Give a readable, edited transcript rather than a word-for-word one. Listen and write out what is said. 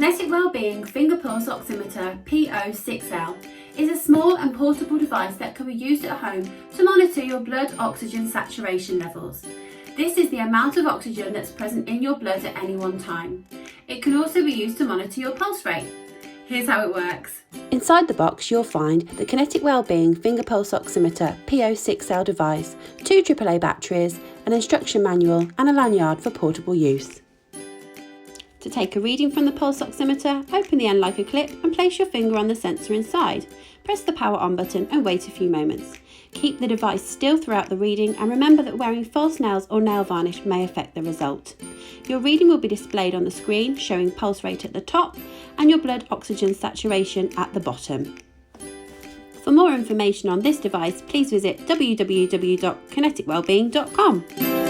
Kinetik Wellbeing Finger Pulse Oximeter PO6L is a small and portable device that can be used at home to monitor your blood oxygen saturation levels. This is the amount of oxygen that's present in your blood at any one time. It can also be used to monitor your pulse rate. Here's how it works. Inside the box you'll find the Kinetik Wellbeing Finger Pulse Oximeter PO6L device, 2 AAA batteries, an instruction manual and a lanyard for portable use. To take a reading from the pulse oximeter, open the end like a clip and place your finger on the sensor inside. Press the power on button and wait a few moments. Keep the device still throughout the reading and remember that wearing false nails or nail varnish may affect the result. Your reading will be displayed on the screen, showing pulse rate at the top and your blood oxygen saturation at the bottom. For more information on this device, please visit www.kinetikwellbeing.com.